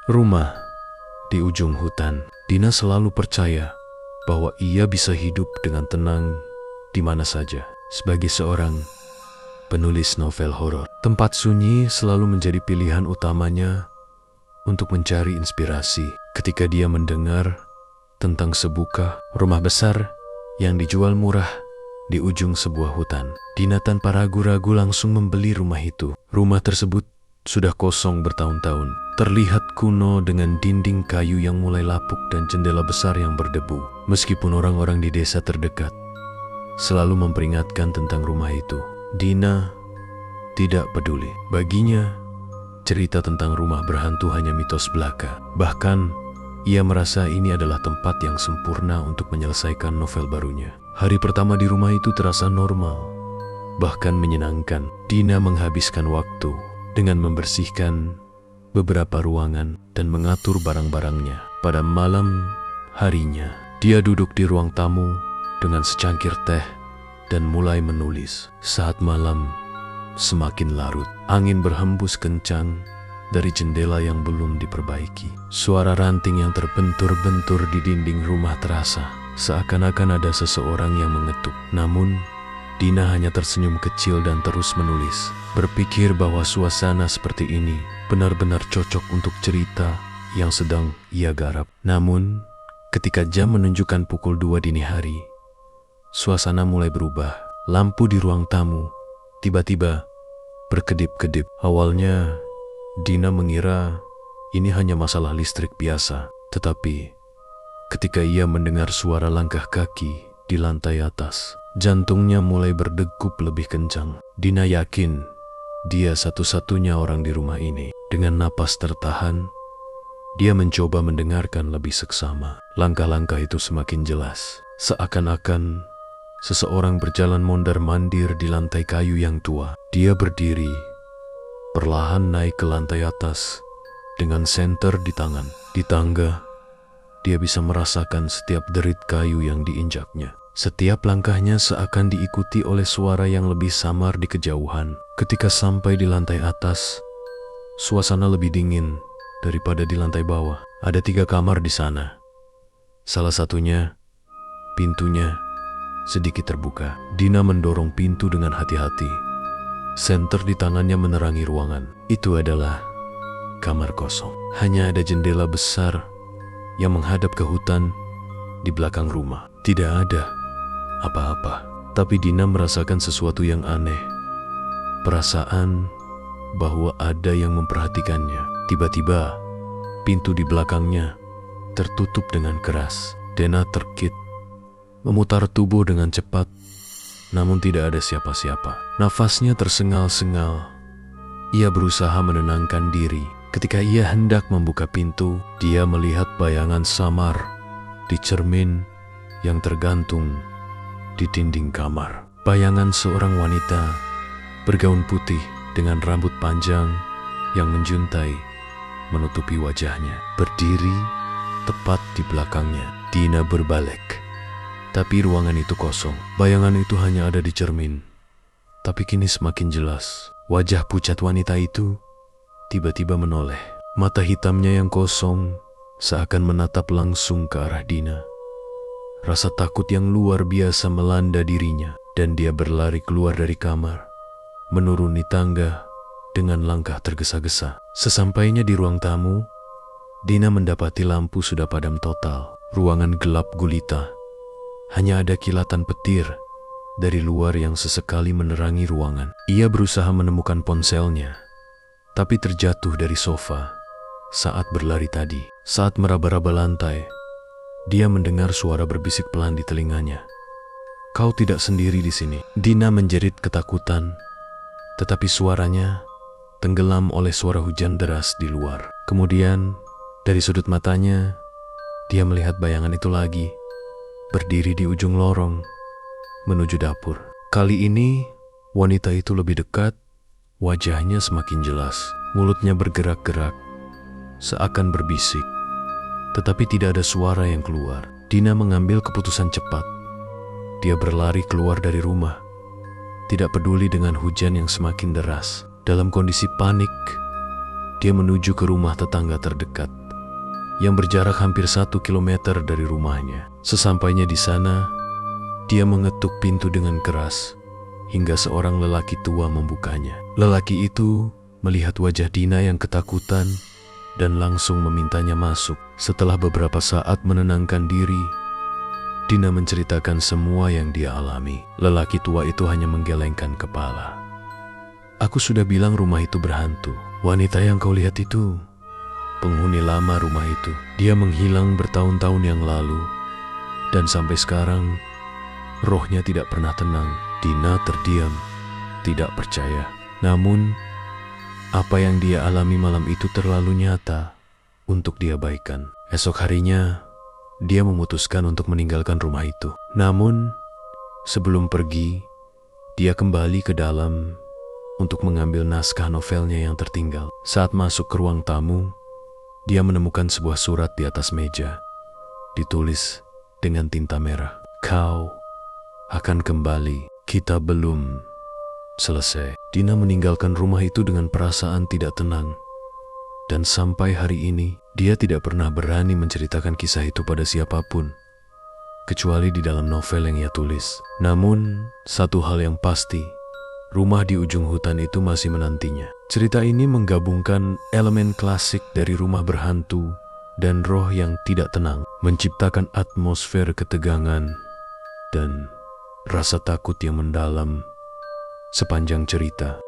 Rumah di ujung hutan. Dina selalu percaya bahwa ia bisa hidup dengan tenang di mana saja. Sebagai seorang penulis novel horor, tempat sunyi selalu menjadi pilihan utamanya untuk mencari inspirasi. Ketika dia mendengar tentang sebuah rumah besar yang dijual murah di ujung sebuah hutan, Dina tanpa ragu-ragu langsung membeli rumah itu. Rumah tersebut sudah kosong bertahun-tahun, terlihat kuno dengan dinding kayu yang mulai lapuk dan jendela besar yang berdebu. Meskipun orang-orang di desa terdekat selalu memperingatkan tentang rumah itu, Dina tidak peduli. Baginya, cerita tentang rumah berhantu hanya mitos belaka. Bahkan, ia merasa ini adalah tempat yang sempurna untuk menyelesaikan novel barunya. Hari pertama di rumah itu terasa normal, bahkan menyenangkan. Dina menghabiskan waktu dengan membersihkan beberapa ruangan dan mengatur barang-barangnya. Pada malam harinya, dia duduk di ruang tamu dengan secangkir teh dan mulai menulis. Saat malam semakin larut, angin berhembus kencang dari jendela yang belum diperbaiki. Suara ranting yang terbentur-bentur di dinding rumah terasa, seakan-akan ada seseorang yang mengetuk. Namun, Dina hanya tersenyum kecil dan terus menulis, berpikir bahwa suasana seperti ini benar-benar cocok untuk cerita yang sedang ia garap. Namun, ketika jam menunjukkan pukul 2 dini hari, suasana mulai berubah. Lampu di ruang tamu tiba-tiba berkedip-kedip. Awalnya, Dina mengira ini hanya masalah listrik biasa. Tetapi, ketika ia mendengar suara langkah kaki di lantai atas, jantungnya mulai berdegup lebih kencang. Dina yakin dia satu-satunya orang di rumah ini. Dengan napas tertahan, dia mencoba mendengarkan lebih seksama. Langkah-langkah itu semakin jelas, seakan-akan seseorang berjalan mondar-mandir di lantai kayu yang tua. Dia berdiri, perlahan naik ke lantai atas dengan senter di tangan. Di tangga, dia bisa merasakan setiap derit kayu yang diinjaknya. Setiap langkahnya seakan diikuti oleh suara yang lebih samar di kejauhan. Ketika sampai di lantai atas, suasana lebih dingin daripada di lantai bawah. Ada 3 kamar di sana. Salah satunya, pintunya sedikit terbuka. Dina mendorong pintu dengan hati-hati. Senter di tangannya menerangi ruangan. Itu adalah kamar kosong. Hanya ada jendela besar yang menghadap ke hutan di belakang rumah. Tidak ada apa-apa. Tapi Dina merasakan sesuatu yang aneh. Perasaan bahwa ada yang memperhatikannya. Tiba-tiba, pintu di belakangnya tertutup dengan keras. Dina terkejut, memutar tubuh dengan cepat, namun tidak ada siapa-siapa. Nafasnya tersengal-sengal. Ia berusaha menenangkan diri. Ketika ia hendak membuka pintu, dia melihat bayangan samar di cermin yang tergantung di dinding kamar. Bayangan seorang wanita bergaun putih dengan rambut panjang yang menjuntai menutupi wajahnya, berdiri tepat di belakangnya. Dina berbalik, tapi ruangan itu kosong. Bayangan itu hanya ada di cermin. Tapi kini semakin jelas. Wajah pucat wanita itu tiba-tiba menoleh. Mata hitamnya yang kosong seakan menatap langsung ke arah Dina. Rasa takut yang luar biasa melanda dirinya, dan dia berlari keluar dari kamar, menuruni tangga dengan langkah tergesa-gesa. Sesampainya di ruang tamu, Dina mendapati lampu sudah padam total. Ruangan gelap gulita. Hanya ada kilatan petir dari luar yang sesekali menerangi ruangan. Ia berusaha menemukan ponselnya, tapi terjatuh dari sofa saat berlari tadi. Saat meraba-raba lantai, dia mendengar suara berbisik pelan di telinganya. "Kau tidak sendiri di sini." Dina menjerit ketakutan, tetapi suaranya tenggelam oleh suara hujan deras di luar. Kemudian, dari sudut matanya, dia melihat bayangan itu lagi, berdiri di ujung lorong, menuju dapur. Kali ini, wanita itu lebih dekat, wajahnya semakin jelas. Mulutnya bergerak-gerak, seakan berbisik. Tetapi tidak ada suara yang keluar. Dina mengambil keputusan cepat. Dia berlari keluar dari rumah, tidak peduli dengan hujan yang semakin deras. Dalam kondisi panik, dia menuju ke rumah tetangga terdekat yang berjarak hampir 1 kilometer dari rumahnya. Sesampainya di sana, dia mengetuk pintu dengan keras hingga seorang lelaki tua membukanya. Lelaki itu melihat wajah Dina yang ketakutan dan langsung memintanya masuk. Setelah beberapa saat menenangkan diri, Dina menceritakan semua yang dia alami. Lelaki tua itu hanya menggelengkan kepala. "Aku sudah bilang rumah itu berhantu. Wanita yang kau lihat itu penghuni lama rumah itu. Dia menghilang bertahun-tahun yang lalu dan sampai sekarang rohnya tidak pernah tenang." Dina terdiam, tidak percaya. Namun, apa yang dia alami malam itu terlalu nyata untuk diabaikan. Esok harinya, dia memutuskan untuk meninggalkan rumah itu. Namun, sebelum pergi, dia kembali ke dalam untuk mengambil naskah novelnya yang tertinggal. Saat masuk ke ruang tamu, dia menemukan sebuah surat di atas meja, ditulis dengan tinta merah. "Kau akan kembali, kita belum selesai." Dina meninggalkan rumah itu dengan perasaan tidak tenang. Dan sampai hari ini, dia tidak pernah berani menceritakan kisah itu pada siapapun, kecuali di dalam novel yang ia tulis. Namun, satu hal yang pasti, rumah di ujung hutan itu masih menantinya. Cerita ini menggabungkan elemen klasik dari rumah berhantu dan roh yang tidak tenang, menciptakan atmosfer ketegangan dan rasa takut yang mendalam sepanjang cerita.